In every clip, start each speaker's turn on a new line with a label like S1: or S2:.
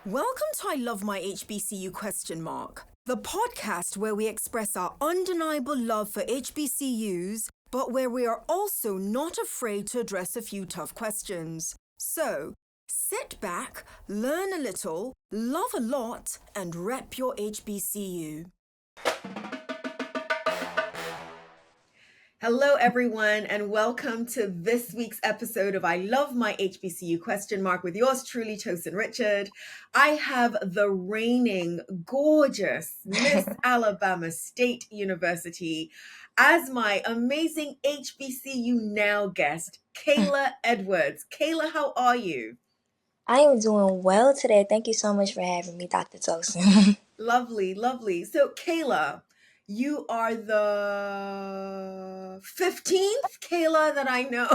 S1: Welcome to I Love My HBCU ? The podcast where we express our undeniable love for HBCUs, but where we are also not afraid to address a few tough questions. So, sit back, learn a little, love a lot, and rep your HBCU. Hello, everyone, and welcome to this week's episode of I Love My HBCU ? With yours truly, Tosin Richard. I have the reigning, gorgeous Miss Alabama State University as my amazing HBCU Now guest, Kayla Edwards. Kayla, how are you?
S2: I am doing well today. Thank you so much for having me, Dr. Tosin.
S1: Lovely, lovely. So, Kayla, you are the 15th Kayla that I know.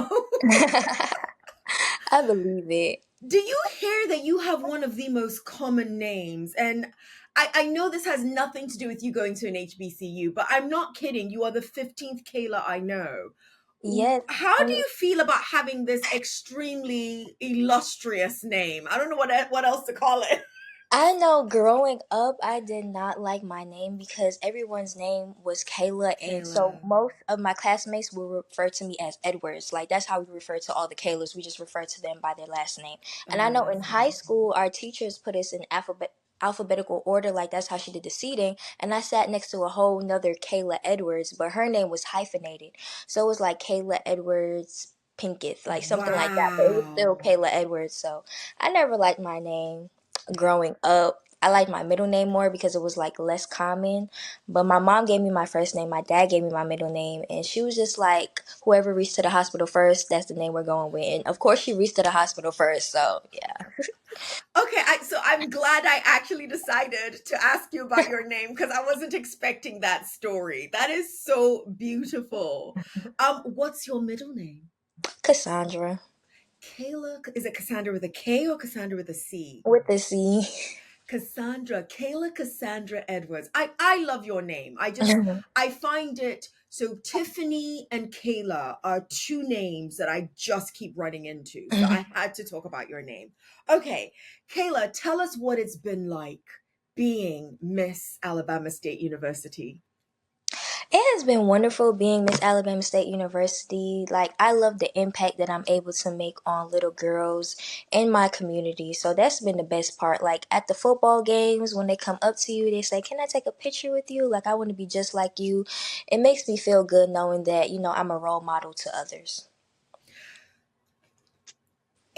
S2: I believe it.
S1: Do you hear that you have one of the most common names? And I know this has nothing to do with you going to an HBCU, but I'm not kidding. You are the 15th Kayla I know.
S2: Yes.
S1: How do you feel about having this extremely illustrious name? I don't know what else to call it.
S2: I know growing up, I did not like my name because everyone's name was Kayla. And so
S1: Kayla.
S2: most of my classmates will refer to me as Edwards. Like, that's how we refer to all the Kaylas. We just refer to them by their last name. And I know in high school, our teachers put us in alphabetical order. Like, that's how she did the seating. And I sat next to a whole nother Kayla Edwards, but her name was hyphenated. So it was like Kayla Edwards Pinkett, like something like that. But it was still
S1: Wow.
S2: Kayla Edwards. So I never liked my name growing up. I liked my middle name more because it was like less common. But my mom gave me my first name, my dad gave me my middle name, and she was just like, whoever reached to the hospital first, that's the name we're going with. And of course she reached to the hospital first, so yeah.
S1: Okay, so I'm glad I actually decided to ask you about your name because I wasn't expecting that story. That is so beautiful. What's your middle name?
S2: Cassandra.
S1: Kayla, is it Cassandra with a K or Cassandra with a C?
S2: With the C.
S1: Cassandra, Kayla Cassandra Edwards. I love your name. I find it so Tiffany and Kayla are two names that I just keep running into. So I had to talk about your name. Okay, Kayla, tell us what it's been like being Miss Alabama State University.
S2: It has been wonderful being Miss Alabama State University. Like, I love the impact that I'm able to make on little girls in my community. So that's been the best part. Like, at the football games, when they come up to you, they say, "Can I take a picture with you? Like, I want to be just like you." It makes me feel good knowing that, I'm a role model to others.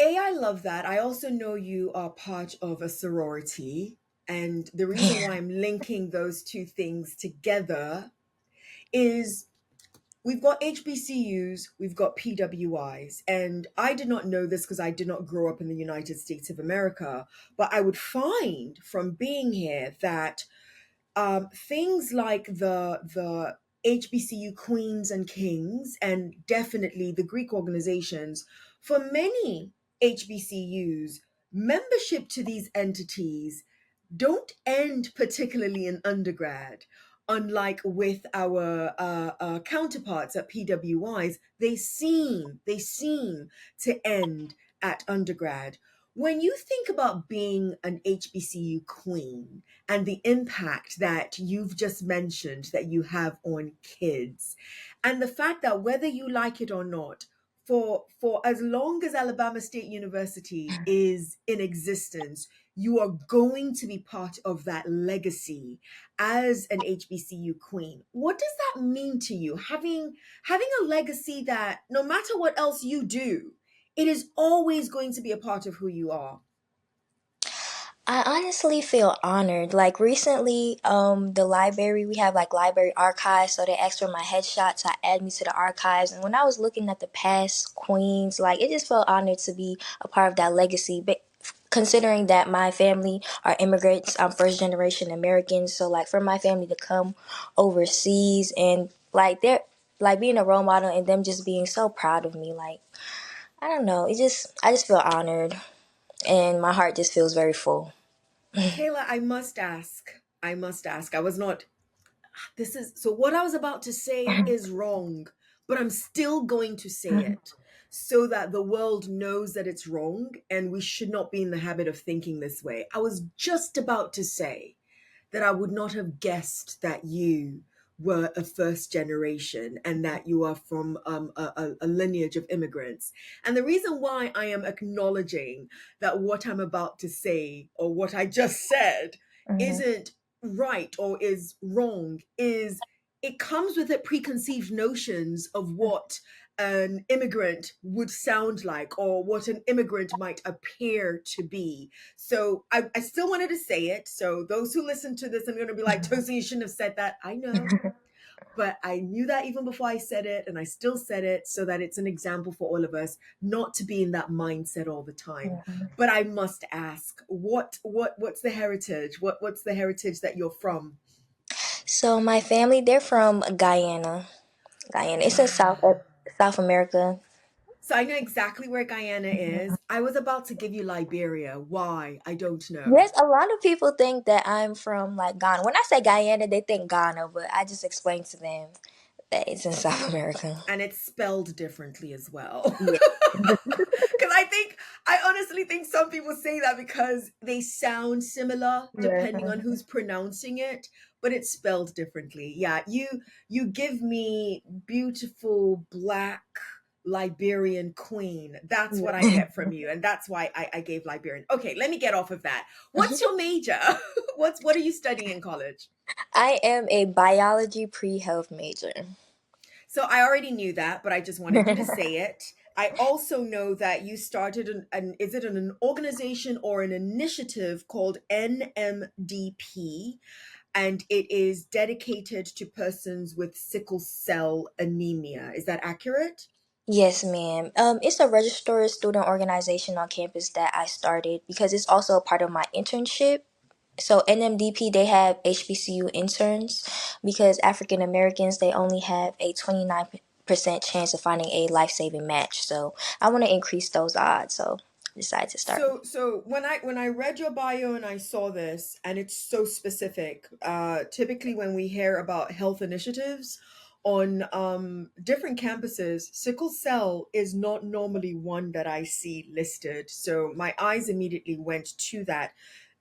S1: I love that. I also know you are part of a sorority. And the reason why I'm linking those two things together is we've got HBCUs, we've got PWIs, and I did not know this because I did not grow up in the United States of America, but I would find from being here that things like the HBCU Queens and Kings, and definitely the Greek organizations, for many HBCUs, membership to these entities don't end particularly in undergrad. Unlike with our counterparts at PWIs, they seem to end at undergrad. When you think about being an HBCU queen and the impact that you've just mentioned that you have on kids, and the fact that whether you like it or not, for as long as Alabama State University is in existence, you are going to be part of that legacy as an HBCU queen. What does that mean to you? Having a legacy that no matter what else you do, it is always going to be a part of who you are.
S2: I honestly feel honored. Like, recently, the library, we have like library archives, so they asked for my headshot to add me to the archives. And when I was looking at the past queens, like, it just felt honored to be a part of that legacy. But considering that my family are immigrants, I'm first generation American, so like for my family to come overseas and like they're like being a role model and them just being so proud of me, like, I don't know, I just feel honored and my heart just feels very full.
S1: Kayla, I was not, so what I was about to say is wrong, but I'm still going to say it. so that the world knows that it's wrong and we should not be in the habit of thinking this way. I was just about to say that I would not have guessed that you were a first generation and that you are from a lineage of immigrants. And the reason why I am acknowledging that what I'm about to say or what I just said
S2: Mhm.
S1: isn't right or is wrong is it comes with it preconceived notions of what an immigrant would sound like or what an immigrant might appear to be. So I still wanted to say it. So those who listen to this are going to be like, Tosin, you shouldn't have said that. I know. But I knew that even before I said it, and I still said it so that it's an example for all of us not to be in that mindset all the time.
S2: Mhm.
S1: But I must ask, what's the heritage? What's the heritage that you're from?
S2: So my family, they're from Guyana. Guyana. It's in
S1: Wow.
S2: South America.
S1: So I know exactly where Guyana is. I was about to give you Liberia. Why? I don't know.
S2: Yes, a lot of people think that I'm from like Ghana. When I say Guyana, they think Ghana, but I just explained to them that it's in South America.
S1: And it's spelled differently as well.
S2: Yeah.
S1: Because I honestly think some people say that because they sound similar depending on
S2: Yeah.
S1: who's pronouncing it, but it's spelled differently. Yeah, you give me beautiful black Liberian queen. That's what I
S2: Yeah.
S1: get from you, and that's why I gave Liberian. Okay, let me get off of that. What's your major? What are you studying in college?
S2: I am a biology pre-health major.
S1: So I already knew that, but I just wanted you to say it. I also know that you started is it an organization or an initiative called NMDP, and it is dedicated to persons with sickle cell anemia. Is that accurate?
S2: Yes, ma'am. It's a registered student organization on campus that I started because it's also a part of my internship. So NMDP, they have HBCU interns because African Americans, they only have a 29% chance of finding a life-saving match. So I want to increase those odds. So I decided to start.
S1: So when I read your bio and I saw this, and it's so specific. Typically when we hear about health initiatives on different campuses, sickle cell is not normally one that I see listed. So my eyes immediately went to that.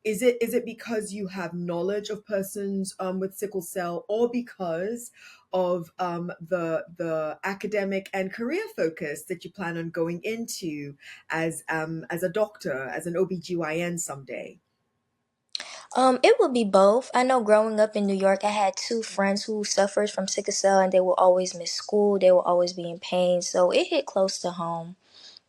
S1: Is it because you have knowledge of persons with sickle cell, or because of the academic and career focus that you plan on going into as a doctor, as an OBGYN someday?
S2: It would be both. I know growing up in New York, I had two friends who suffered from sickle cell and they will always miss school. They will always be in pain. So it hit close to home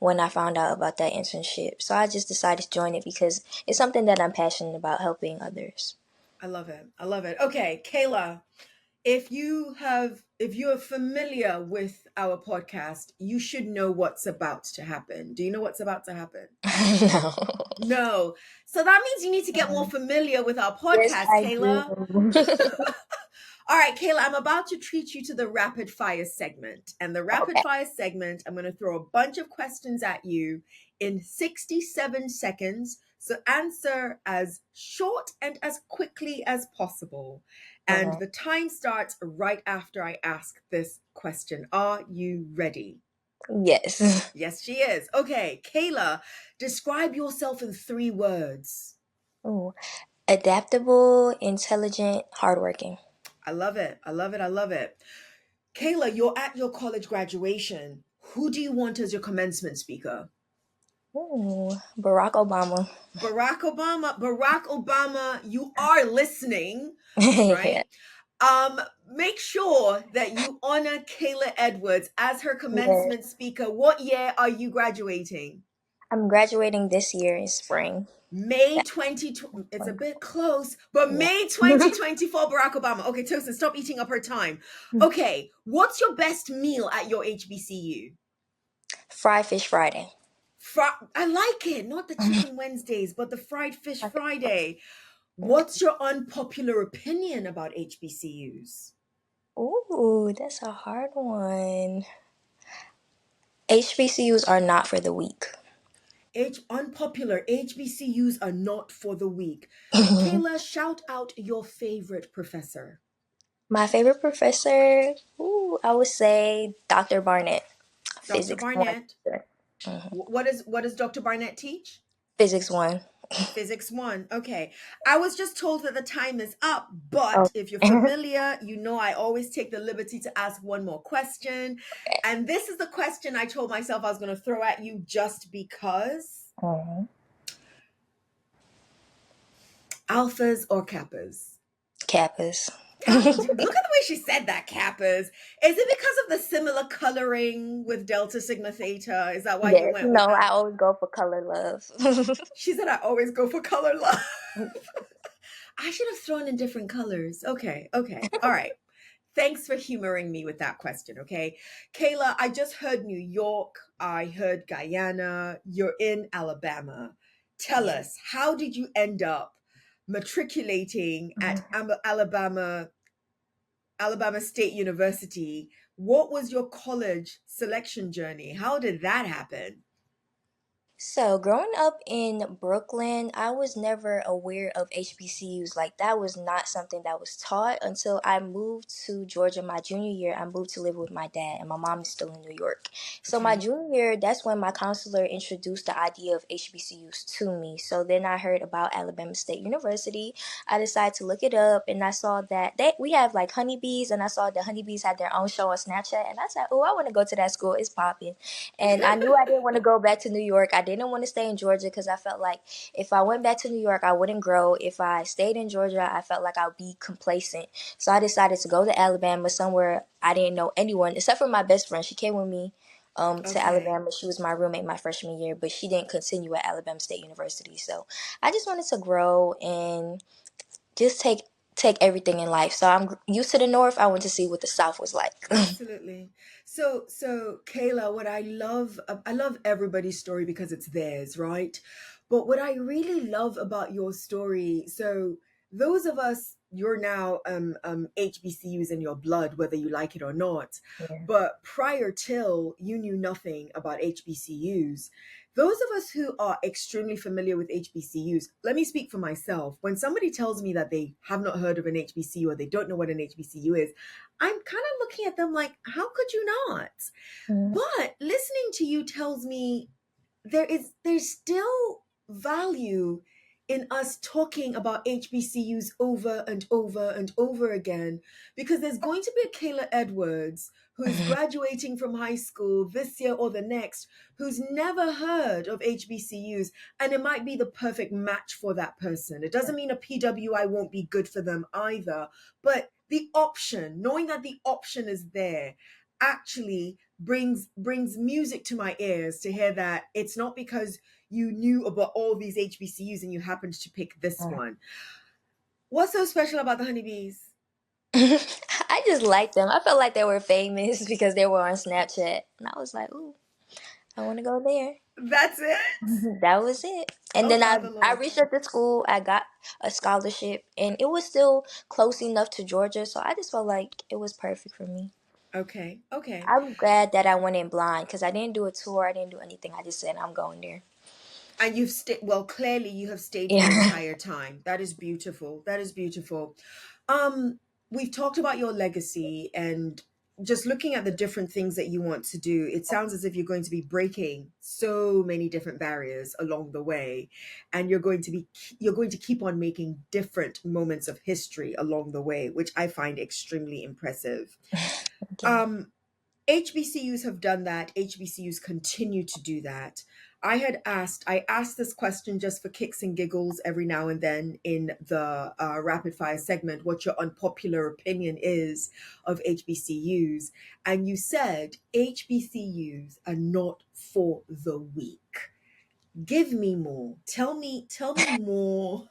S2: when I found out about that internship. So I just decided to join it because it's something that I'm passionate about, helping others.
S1: I love it. I love it. Okay, Kayla, if you are familiar with our podcast, you should know what's about to happen. Do you know what's about to happen?
S2: No.
S1: No. So that means you need to get more familiar with our
S2: Yes,
S1: podcast,
S2: I do.
S1: Kayla. All right, Kayla, I'm about to treat you to the rapid fire segment. And the rapid
S2: Okay.
S1: fire segment, I'm going to throw a bunch of questions at you in 67 seconds. So answer as short and as quickly as possible. And
S2: Okay.
S1: the time starts right after I ask this question. Are you ready?
S2: Yes.
S1: Yes, she is. Okay, Kayla, describe yourself in 3 words.
S2: Ooh. Adaptable, intelligent, hardworking.
S1: I love it. I love it. I love it. Kayla, you're at your college graduation. Who do you want as your commencement speaker?
S2: Ooh. Barack Obama.
S1: Barack Obama. Barack Obama, you are listening,
S2: Yeah.
S1: right? Make sure that you honor Kayla Edwards as her
S2: Yeah.
S1: commencement speaker. What year are you graduating?
S2: I'm graduating this year in spring.
S1: May
S2: Yeah.
S1: 2020. It's a bit close, but
S2: Yeah.
S1: May 2024, Barack Obama. Okay, Tosin, stop eating up her time. Okay, what's your best meal at your HBCU?
S2: Fried Fish Friday.
S1: I like it. Not the Chicken Wednesdays, but the Fried Fish Friday. What's your unpopular opinion about HBCUs?
S2: Ooh, that's a hard one. HBCUs are not for the weak.
S1: Unpopular HBCUs are not for the weak. Kayla, shout out your favorite professor.
S2: My favorite professor, ooh, I would say Dr. Barnett
S1: Dr.
S2: Physics one.
S1: Barnett.
S2: Mhm.
S1: What does Dr. Barnett teach?
S2: Physics one.
S1: Physics 1. Okay. I was just told that the time is up, but
S2: Oh.
S1: if you're familiar, you know I always take the liberty to ask one more question. And this is the question I told myself I was going to throw at you just because.
S2: Mhm.
S1: Alphas or kappas?
S2: Kappas.
S1: Look at the way she said that, kappas. Is it because of the similar coloring with delta sigma theta? Is that why you
S2: Yes,
S1: went with
S2: no, I
S1: that?
S2: always go for color love.
S1: She said I always go for color love. I should have thrown in different colors. Okay, okay. All right. Thanks for humoring me with that question, okay? Kayla, I just heard New York. I heard Guyana. You're in Alabama. Tell
S2: Yeah.
S1: us, how did you end up matriculating at Alabama State University? What was your college selection journey? How did that happen?
S2: So, growing up in Brooklyn, I was never aware of HBCUs. Like, that was not something that was taught until I moved to Georgia my junior year. I moved to live with my dad, and my mom is still in New York. So, my
S1: Okay.
S2: junior year, that's when my counselor introduced the idea of HBCUs to me. So, then I heard about Alabama State University. I decided to look it up, and I saw that we have like HoneyBeez, and I saw that HoneyBeez had their own show on Snapchat, and I said, "Oh, I want to go to that school. It's popping." And I knew I didn't want to go back to New York. I didn't want to stay in Georgia because I felt like if I went back to New York, I wouldn't grow. If I stayed in Georgia, I felt like I would be complacent. So I decided to go to Alabama, somewhere I didn't know anyone except for my best friend. She came with me to
S1: Okay.
S2: Alabama. She was my roommate my freshman year, but she didn't continue at Alabama State University. So I just wanted to grow and just take everything in life. So I'm used to the North. I went to see what the South was like.
S1: Absolutely. So Kayla, what I love everybody's story because it's theirs, right? But what I really love about your story, so those of us, you're now HBCUs in your blood, whether you like it or not.
S2: Yeah.
S1: But prior till you knew nothing about HBCUs. Those of us who are extremely familiar with HBCUs, let me speak for myself. When somebody tells me that they have not heard of an HBCU or they don't know what an HBCU is, I'm kind of looking at them like, how could you not?
S2: Mhm.
S1: But listening to you tells me there's still value in us talking about HBCUs over and over and over again, because there's going to be a Kayla Edwards who is graduating from high school this year or the next, who's never heard of HBCUs, and it might be the perfect match for that person. It doesn't mean a PWI won't be good for them either, but the option, knowing that the option is there, actually brings music to my ears to hear that it's not because you knew about all these HBCUs and you happened to pick this one. What's so special about the honeybees?
S2: I just liked them. I felt like they were famous because they were on Snapchat. And I was like, ooh, I want to go there.
S1: That's it.
S2: That was it. And
S1: Oh,
S2: then
S1: Father
S2: I
S1: Lord.
S2: reached out to school. I got a scholarship, and it was still close enough to Georgia. So I just felt like it was perfect for me.
S1: Okay, okay.
S2: I'm glad that I went in blind because I didn't do a tour. I didn't do anything. I just said, I'm going there.
S1: And you've stayed, well, clearly you have stayed the
S2: Yeah.
S1: entire time. That is beautiful. That is beautiful. Um, we've talked about your legacy, and just looking at the different things that you want to do, it sounds as if you're going to be breaking so many different barriers along the way, and you're going to keep on making different moments of history along the way, which I find extremely impressive.
S2: Okay.
S1: Um, HBCUs have done that. HBCUs continue to do that. I asked this question just for kicks and giggles every now and then in the rapid fire segment, what your unpopular opinion is of HBCUs. And you said HBCUs are not for the weak. Give me more. Tell me more.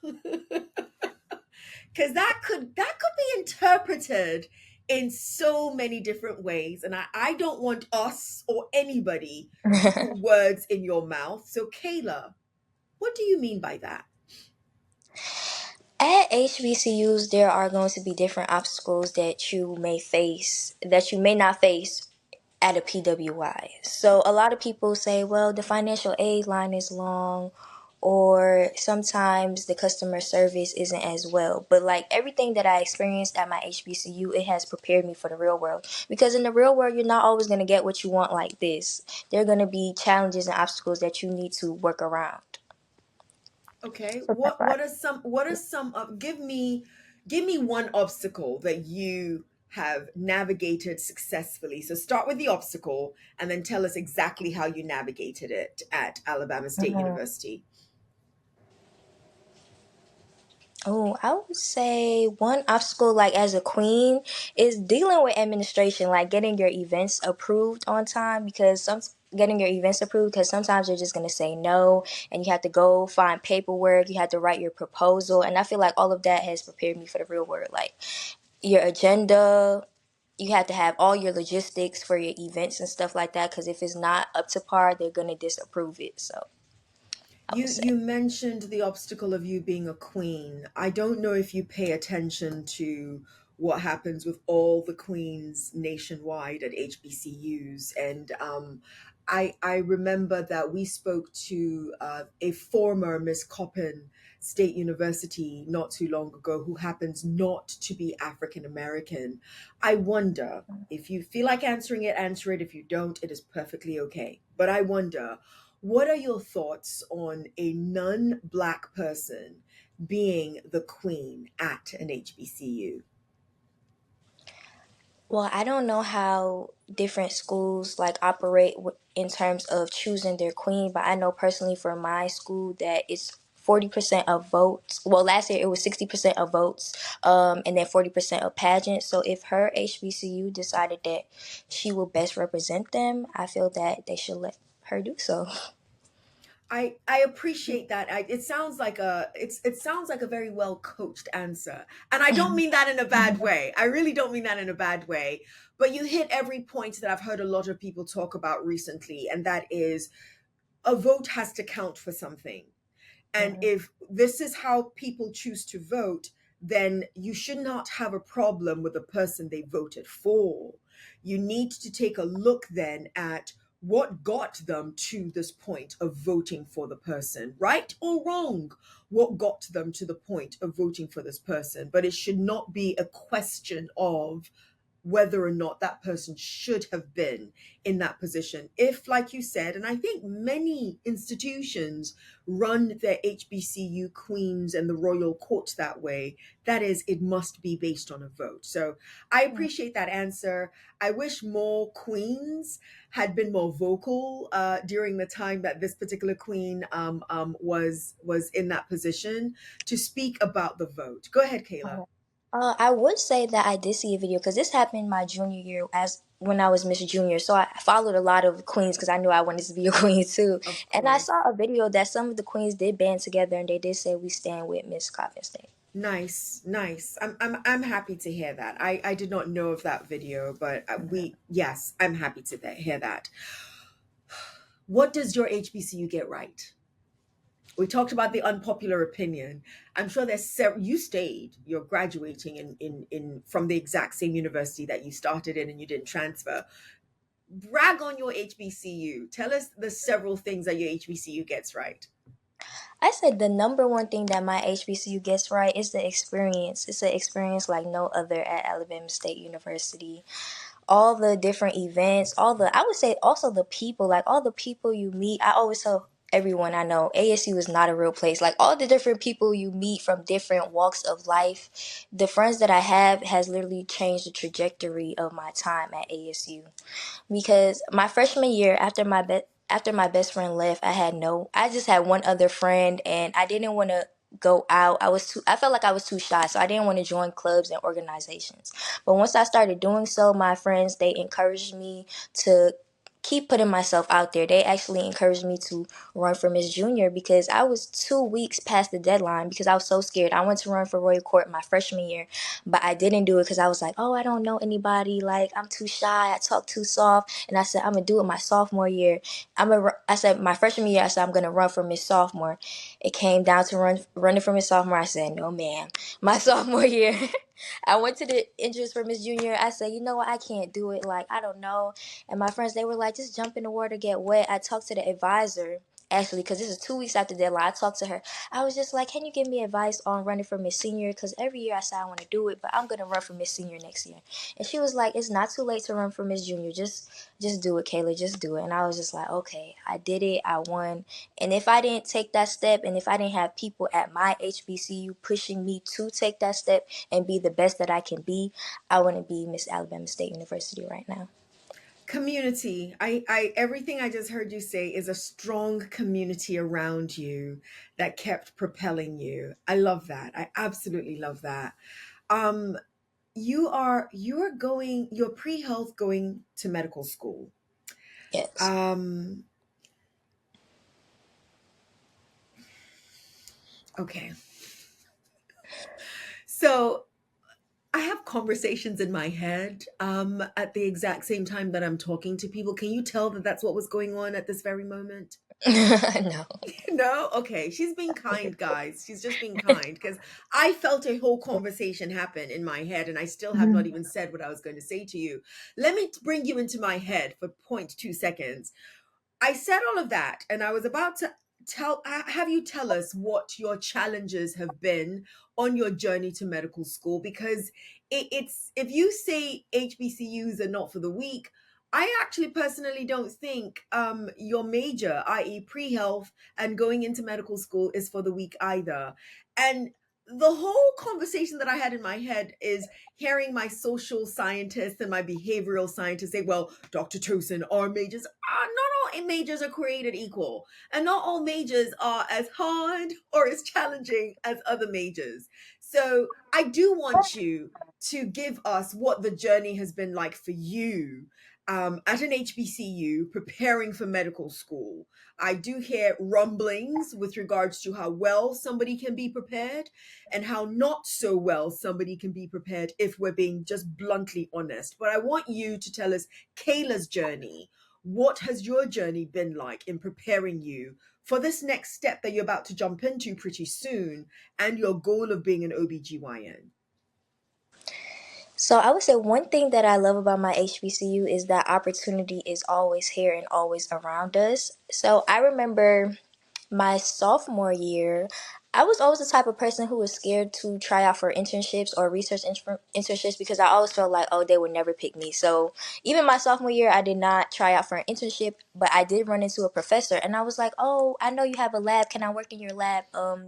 S1: Because that could be interpreted in so many different ways, and I don't want us or anybody to put words in your mouth. So Kayla, what do you mean by that?
S2: At HBCUs, there are going to be different obstacles that you may not face at a PWI. So a lot of people say, well, the financial aid line is long, or sometimes the customer service isn't as well. But like everything that I experienced at my HBCU, it has prepared me for the real world. Because in the real world, you're not always going to get what you want like this. There are going to be challenges and obstacles that you need to work around.
S1: Okay.
S2: So that's why.
S1: What are some give me one obstacle that you have navigated successfully. So start with the obstacle and then tell us exactly how you navigated it at Alabama State
S2: Mhm.
S1: University.
S2: Oh, I would say one obstacle, like as a queen, is dealing with administration, like getting your events approved on time. Because some getting your events approved, because sometimes they're just gonna say no, and you have to go find paperwork. You have to write your proposal, and I feel like all of that has prepared me for the real world. Like your agenda, you have to have all your logistics for your events and stuff like that. Because if it's not up to par, they're gonna disapprove it. So I would say.
S1: You mentioned the obstacle of you being a queen. I don't know if you pay attention to what happens with all the queens nationwide at HBCUs, and I remember that we spoke to a former Miss Coppin State University not too long ago who happens not to be African American. I wonder if you feel like answering it, answer it. If you don't, it is perfectly okay. But I wonder, what are your thoughts on a non Black person being the queen at an HBCU?
S2: Well, I don't know how different schools like operate in terms of choosing their queen, but I know personally for my school that it's 40% of votes. Well, last year it was 60% of votes, and then 40% of pageants. So if her HBCU decided that she will best represent them, I feel that they should let her do so.
S1: I appreciate that. It sounds like a very well coached answer, and I don't mean that in a bad way. I really don't mean that in a bad way. But you hit every point that I've heard a lot of people talk about recently, and that is a vote has to count for something. And
S2: Mhm.
S1: if this is how people choose to vote, then you should not have a problem with the person they voted for. You need to take a look then at what got them to this point of voting for the person, right or wrong, what got them to the point of voting for this person. But it should not be a question of whether or not that person should have been in that position. If, like you said, and I think many institutions run their HBCU queens and the royal court that way, that is, it must be based on a vote. So I appreciate that answer. I wish more queens had been more vocal during the time that this particular queen was in that position to speak about the vote. Go ahead, Kayla.
S2: I would say that I did see a video because this happened my junior year as when I was Miss Junior. So I followed a lot of queens because I knew I wanted to be a queen too.
S1: Of
S2: And I
S1: course.
S2: saw a video that some of the queens did band together and they did say we stand with Miss Coffin State.
S1: Nice, nice. I'm happy to hear that. I did not know of that video, but we yes, I'm happy to hear that. What does your HBCU get right? We talked about the unpopular opinion. I'm sure there's several. You stayed. You're graduating in from the exact same university that you started in, and you didn't transfer. Brag on your HBCU. Tell us the several things that your HBCU gets right.
S2: I said the number one thing that my HBCU gets right is the experience. It's an experience like no other at Alabama State University. All the different events, I would say also the people, like all the people you meet. I always tell everyone I know ASU is not a real place. Like all the different people you meet from different walks of life, the friends that I have has literally changed the trajectory of my time at ASU. Because my freshman year after my best friend left, I just had one other friend and I didn't want to go out. I felt like I was too shy, so I didn't want to join clubs and organizations. But once I started doing so, my friends, they encouraged me to keep putting myself out there. They actually encouraged me to run for Miss Junior because I was 2 weeks past the deadline because I was so scared. I went to run for Royal Court my freshman year, but I didn't do it because I was like, oh, I don't know anybody. Like, I'm too shy. I talk too soft. And I said, I'm going to do it my sophomore year. I said, my freshman year, I said, I'm going to run for Miss Sophomore. It came down to running for Miss Sophomore. I said, no, ma'am. My sophomore year, I went to the entrance for Miss Junior. I said, you know what? I can't do it. Like, I don't know. And my friends, they were like, just jump in the water, get wet. I talked to the advisor actually, because this is 2 weeks after deadline. I talked to her. I was just like, can you give me advice on running for Miss Senior? Because every year I say I want to do it, but I'm gonna run for Miss Senior next year. And she was like, it's not too late to run for Miss Junior. Just do it, Kayla. Just do it. And I was just like, okay, I did it. I won. And if I didn't take that step, and if I didn't have people at my HBCU pushing me to take that step and be the best that I can be, I wouldn't be Miss Alabama State University right now.
S1: Community. I everything I just heard you say is a strong community around you that kept propelling you. I love that. I absolutely love that. Um, you're pre-health going to medical school.
S2: Yes.
S1: Um, okay. So I have conversations in my head at the exact same time that I'm talking to people. Can you tell that that's what was going on at this very moment?
S2: No.
S1: No? Okay. She's being kind, guys. She's just being kind because I felt a whole conversation happen in my head and I still have not even said what I was going to say to you. Let me bring you into my head for 0.2 seconds. I said all of that, and I was about to have you tell us what your challenges have been on your journey to medical school because it's if you say HBCUs are not for the weak, I actually personally don't think your major, i.e., pre-health and going into medical school, is for the weak either. And the whole conversation that I had in my head is hearing my social scientists and my behavioral scientists say, well, Dr. Tosin, our majors are not all majors are created equal, and not all majors are as hard or as challenging as other majors. So I do want you to give us what the journey has been like for you at an HBCU preparing for medical school. I do hear rumblings with regards to how well somebody can be prepared and how not so well somebody can be prepared if we're being just bluntly honest. But I want you to tell us Kayla's journey. What has your journey been like in preparing you for this next step that you're about to jump into pretty soon and your goal of being an OBGYN?
S2: So I would say one thing that I love about my HBCU is that opportunity is always here and always around us. So I remember my sophomore year, I was always the type of person who was scared to try out for internships or internships because I always felt like, oh, they would never pick me. So even my sophomore year, I did not try out for an internship, but I did run into a professor and I was like, oh, I know you have a lab. Can I work in your lab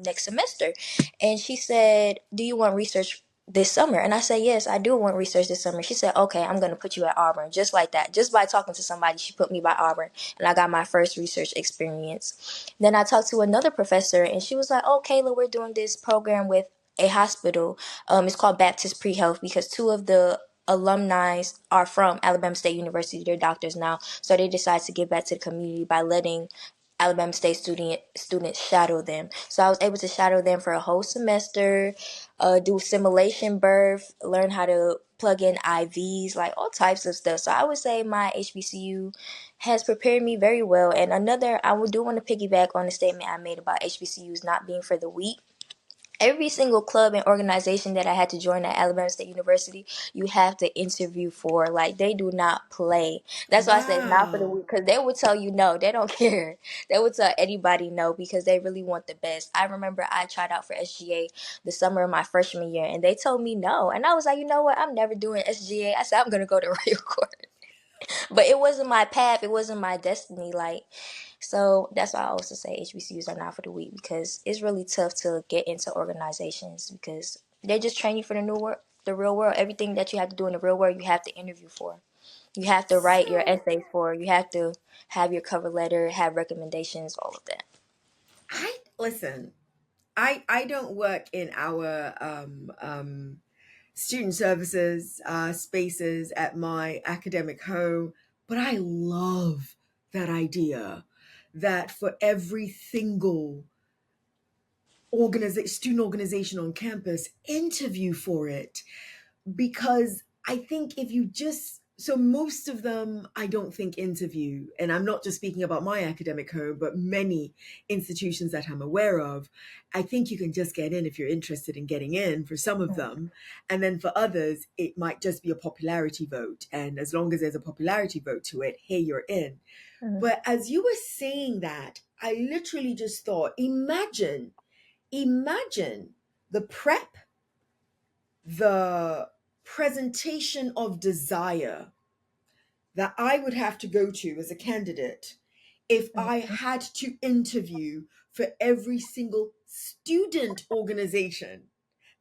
S2: next semester? And she said, do you want research this summer? And I said, yes, I do want research this summer. She said, okay, I'm going to put you at Auburn. Just like that. Just by talking to somebody, she put me by Auburn and I got my first research experience. Then I talked to another professor and she was like, oh, Kayla, we're doing this program with a hospital. It's called Baptist Pre-Health because two of the alumni are from Alabama State University. They're doctors now. So they decided to give back to the community by letting Alabama State students shadow them. So I was able to shadow them for a whole semester, do simulation birth, learn how to plug in IVs, like all types of stuff. So I would say my HBCU has prepared me very well. And another, I do want to piggyback on the statement I made about HBCUs not being for the weak. Every single club and organization that I had to join at Alabama State University, you have to interview for. Like, they do not play. That's why I said not for the
S1: Wow.
S2: week, because they would tell you no. They don't care. They would tell anybody no because they really want the best. I remember I tried out for SGA the summer of my freshman year, and they told me no. And I was like, you know what? I'm never doing SGA. I said, I'm going to go to Real Court. But it wasn't my path. It wasn't my destiny. Like, so that's why I also say HBCUs are not for the weak because it's really tough to get into organizations because they just train you for the new world, the real world. Everything that you have to do in the real world, you have to interview for. You have to write your
S1: So
S2: essays for. You have to have your cover letter, have recommendations, all of that.
S1: I listen. I don't work in our student services spaces at my academic home, but I love that idea that for every single student organization on campus, interview for it because I think if you just so most of them I don't think interview, and I'm not just speaking about my academic home, but many institutions that I'm aware of. I think you can just get in if you're interested in getting in for some of them, and then for others it might just be a popularity vote, and as long as there's a popularity vote to it, hey, you're in.
S2: Mhm.
S1: But as you were saying that, I literally just thought, imagine the prep, the presentation of desire that I would have to go to as a candidate if I had to interview for every single student organization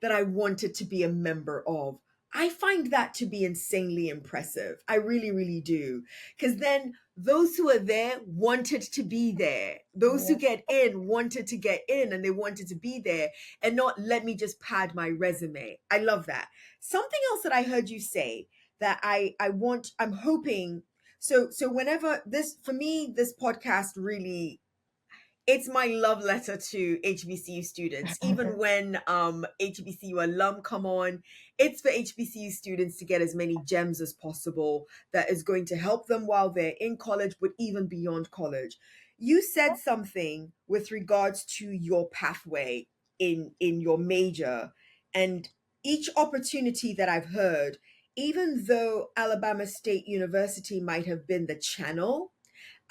S1: that I wanted to be a member of. I find that to be insanely impressive. I really, really do. Because then those who are there wanted to be there. Those who
S2: Yeah.
S1: get in wanted to get in and they wanted to be there and not let me just pad my resume. I love that. Something else that I heard you say that I'm hoping, so whenever this, for me, this podcast really, it's my love letter to HBCU students. Even when HBCU alum come on, it's for HBCU students to get as many gems as possible that is going to help them while they're in college, but even beyond college. You said something with regards to your pathway in your major, and each opportunity that I've heard, even though Alabama State University might have been the channel,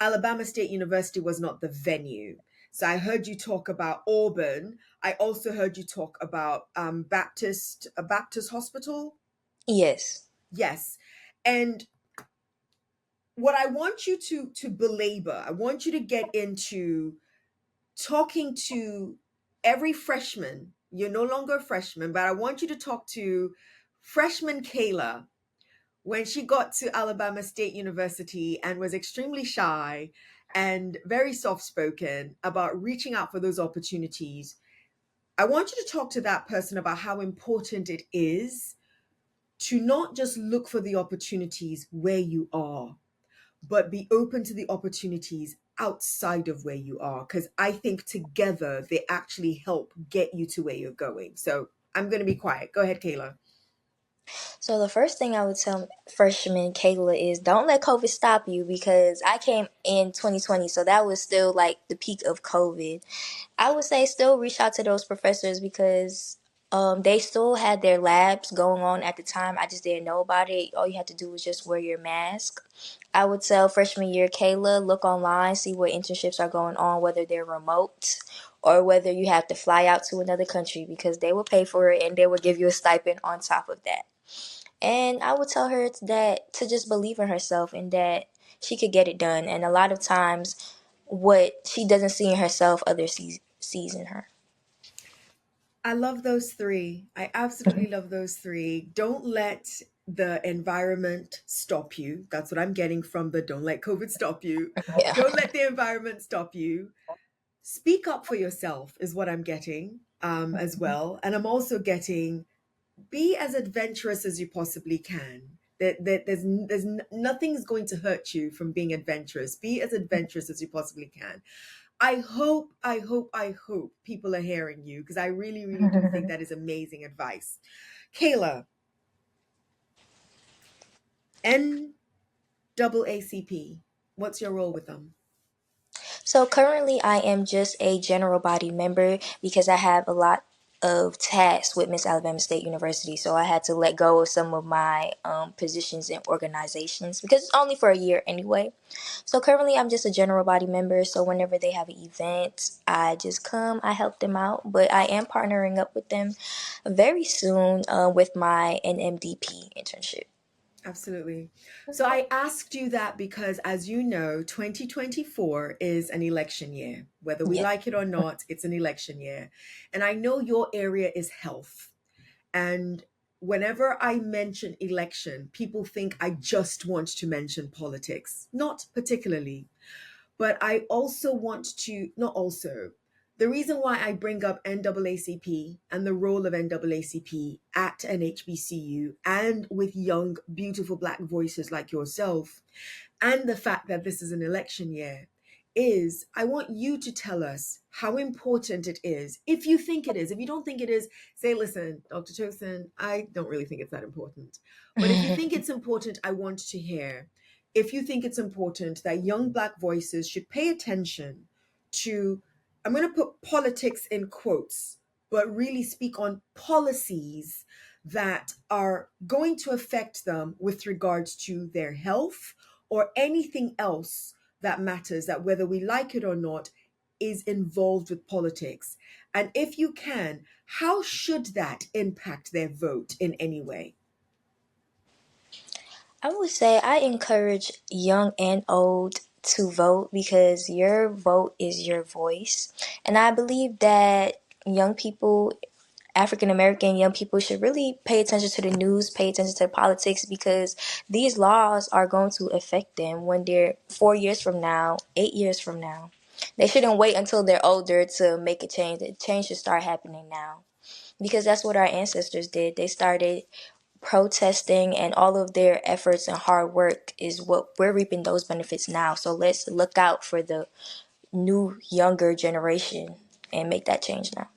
S1: Alabama State University was not the venue. So I heard you talk about Auburn. I also heard you talk about a Baptist hospital.
S2: Yes.
S1: Yes, and what I want you to belabor, I want you to get into talking to every freshman. You're no longer a freshman, but I want you to talk to freshman Kayla when she got to Alabama State University and was extremely shy and very soft spoken about reaching out for those opportunities. I want you to talk to that person about how important it is to not just look for the opportunities where you are, but be open to the opportunities outside of where you are. Because I think together they actually help get you to where you're going. So I'm going to be quiet. Go ahead, Kayla.
S2: So the first thing I would tell freshman Kayla is don't let COVID stop you, because I came in 2020, so that was still like the peak of COVID. I would say still reach out to those professors, because they still had their labs going on at the time. I just didn't know about it. All you had to do was just wear your mask. I would tell freshman year Kayla, look online, see what internships are going on, whether they're remote or whether you have to fly out to another country, because they will pay for it and they will give you a stipend on top of that. And I would tell her that to just believe in herself and that she could get it done. And a lot of times, what she doesn't see in herself, others sees in her.
S1: I love those three. I absolutely love those three. Don't let the environment stop you. That's what I'm getting from the don't let COVID stop you.
S2: Yeah.
S1: Don't let the environment stop you. Speak up for yourself is what I'm getting as well. And I'm also getting be as adventurous as you possibly can. There's nothing's going to hurt you from being adventurous. Be as adventurous as you possibly can. I hope people are hearing you because I really, really do think that is amazing advice. Kayla, NAACP, what's your role with them?
S2: So currently, I am just a general body member because I have a lot of tasks with Miss Alabama State University. So I had to let go of some of my positions in organizations because it's only for a year anyway. So currently, I'm just a general body member. So whenever they have an event, I just come, I help them out. But I am partnering up with them very soon with my NMDP internship.
S1: Absolutely. So I asked you that because, as you know, 2024 is an election year. Whether we
S2: Yeah.
S1: like it or not, it's an election year. And I know your area is health. And whenever I mention election, people think I just want to mention politics. Not particularly. But I also want to, not also, the reason why I bring up NAACP and the role of NAACP at an HBCU and with young, beautiful Black voices like yourself, and the fact that this is an election year, is I want you to tell us how important it is. If you think it is, if you don't think it is, say, listen, Dr. Tosin, I don't really think it's that important. But if you think it's important, I want to hear. If you think it's important that young Black voices should pay attention to, I'm going to put politics in quotes, but really speak on policies that are going to affect them with regards to their health or anything else that matters, that whether we like it or not, is involved with politics. And if you can, how should that impact their vote in any way?
S2: I would say I encourage young and old to vote because your vote is your voice. And I believe that young people, African American young people, should really pay attention to the news, pay attention to politics, because these laws are going to affect them when they're 4 years from now, 8 years from now. They shouldn't wait until they're older to make a change. The change should start happening now because that's what our ancestors did. They started protesting, and all of their efforts and hard work is what we're reaping those benefits now. So let's look out for the new younger generation and make that change now.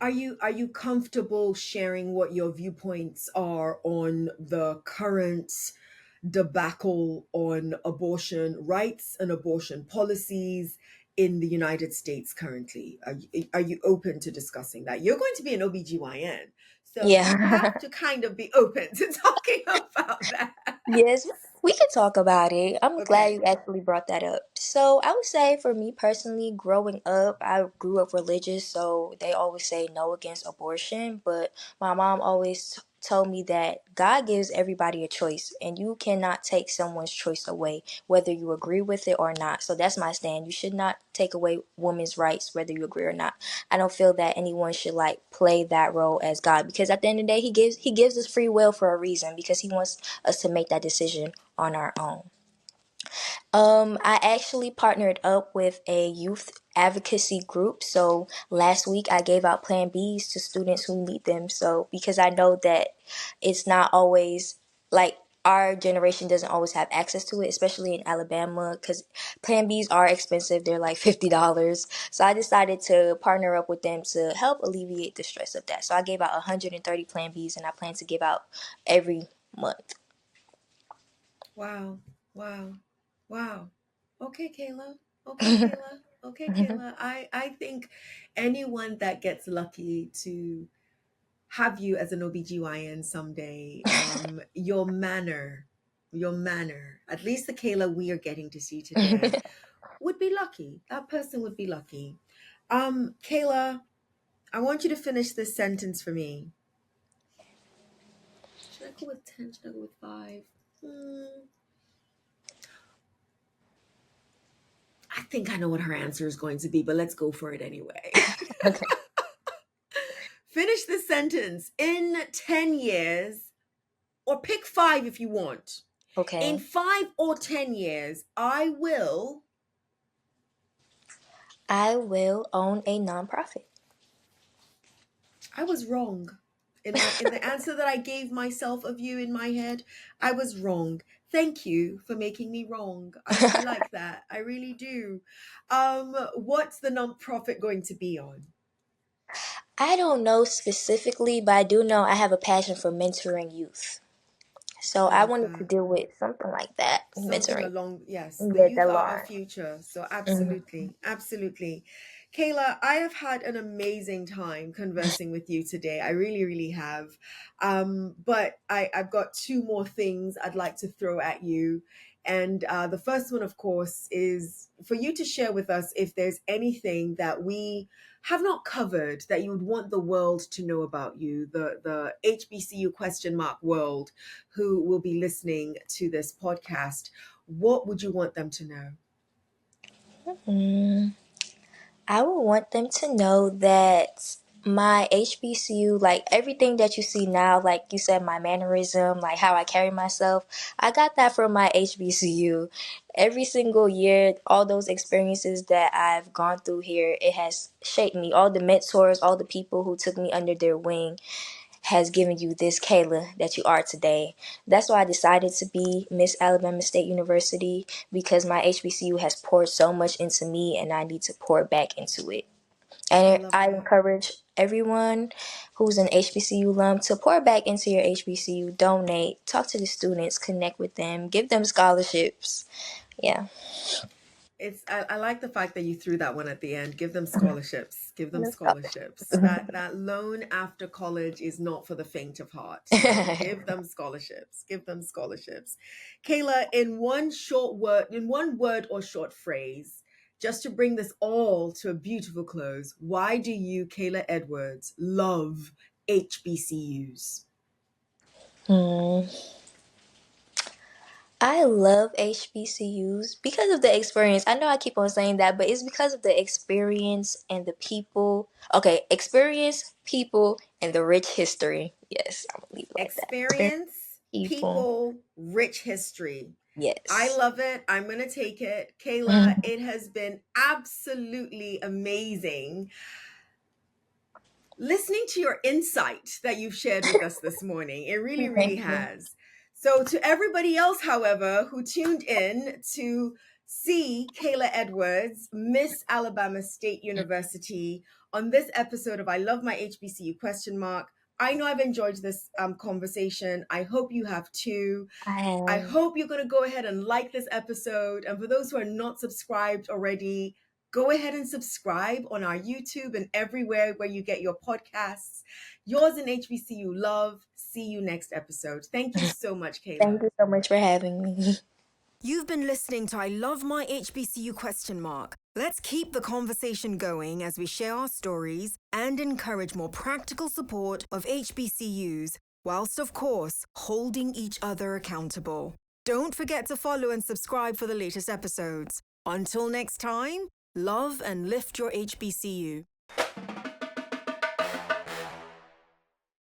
S1: Are you comfortable sharing what your viewpoints are on the current debacle on abortion rights and abortion policies in the United States currently? Are you open to discussing that? You're going to be an OBGYN, so you
S2: Yeah.
S1: have to kind of be open to talking about that.
S2: Yes, we can talk about it. I'm glad
S1: Okay.
S2: you actually brought that up. So, I would say for me personally, growing up, I grew up religious, so they always say no against abortion. But my mom always told me that God gives everybody a choice, and you cannot take someone's choice away, whether you agree with it or not. So, that's my stand. You should not take away women's rights, whether you agree or not. I don't feel that anyone should like play that role as God, because at the end of the day, He gives us free will for a reason, because He wants us to make that decision on our own. I actually partnered up with a youth advocacy group. So last week I gave out Plan Bs to students who need them. So because I know that it's not always like our generation doesn't always have access to it, especially in Alabama, because Plan Bs are expensive. They're like $50. So I decided to partner up with them to help alleviate the stress of that. So I gave out 130 Plan Bs, and I plan to give out every month.
S1: Wow. Wow. Wow. Okay, Kayla. Okay, Kayla. Okay, Kayla. I think anyone that gets lucky to have you as an OBGYN someday, your manner, at least the Kayla we are getting to see today, would be lucky. That person would be lucky. Kayla, I want you to finish this sentence for me. Should I go with 10? Should I go with 5? I think I know what her answer is going to be, but let's go for it anyway.
S2: Okay.
S1: Finish the sentence. In 10 years, or pick 5 if you want. In
S2: Okay.
S1: 5 or 10 years,
S2: I will own a nonprofit.
S1: I was wrong. In the answer that I gave myself of you in my head, I was wrong. Thank you for making me wrong. I like that. I really do. What's the nonprofit going to be on?
S2: I don't know specifically, but I do know I have a passion for mentoring youth. So
S1: I
S2: I
S1: love
S2: wanted to
S1: that.
S2: deal with something like that,
S1: Something
S2: mentoring.
S1: along, yes, the
S2: Yeah, the
S1: youth are our
S2: line.
S1: future, so
S2: Mhm.
S1: absolutely, absolutely. Kayla, I have had an amazing time conversing with you today. I really, really have. But I've got 2 more things I'd like to throw at you. And the first one, of course, is for you to share with us if there's anything that we have not covered that you would want the world to know about you, the HBCU question mark world who will be listening to this podcast. What would you want them to know?
S2: Mm, I would want them to know that my HBCU, like everything that you see now, like you said, my mannerism, like how I carry myself, I got that from my HBCU. Every single year, all those experiences that I've gone through here, it has shaped me. All the mentors, all the people who took me under their wing has given you this Kayla that you are today. That's why I decided to be Miss Alabama State University, because my HBCU has poured so much into me and I need to pour back into it.
S1: I
S2: And
S1: love
S2: I
S1: that.
S2: encourage everyone who's an HBCU alum to pour back into your HBCU, donate, talk to the students, connect with them, give them scholarships. Yeah.
S1: I like the fact that you threw that one at the end. Give them scholarships. Give them
S2: No
S1: scholarships. That loan after college is not for the faint of heart. So
S2: scholarship.
S1: give them scholarships. Give them scholarships. Kayla, in one word or short phrase, just to bring this all to a beautiful close, why do you, Kayla Edwards, love HBCUs?
S2: Hmm. I love HBCUs because of the experience. I know I keep on saying that, but it's because of the experience and the people. Okay, experience, people, and the rich history. Yes, I'm gonna leave it like that. Experience,
S1: Experience,
S2: people.
S1: people, rich history. I
S2: Yes.
S1: love it. I'm going to take it. Kayla, it has been absolutely amazing listening to your insight that you've shared with us this morning. It really, really
S2: Thank you.
S1: has. So, to everybody else, however, who tuned in to see Kayla Edwards, Miss Alabama State University, on this episode of I Love My HBCU question mark. I know I've enjoyed this conversation. I hope you have too.
S2: I
S1: I
S2: have.
S1: hope you're going to go ahead and like this episode. And for those who are not subscribed already, go ahead and subscribe on our YouTube and everywhere where you get your podcasts. Yours in HBCU love. See you next episode. Thank you so much,
S2: Thank
S1: Kayla.
S2: you so much for having me.
S1: You've been listening to I Love My HBCU question mark. Let's keep the conversation going as we share our stories and encourage more practical support of HBCUs, whilst of course holding each other accountable. Don't forget to follow and subscribe for the latest episodes. Until next time, love and lift your HBCU.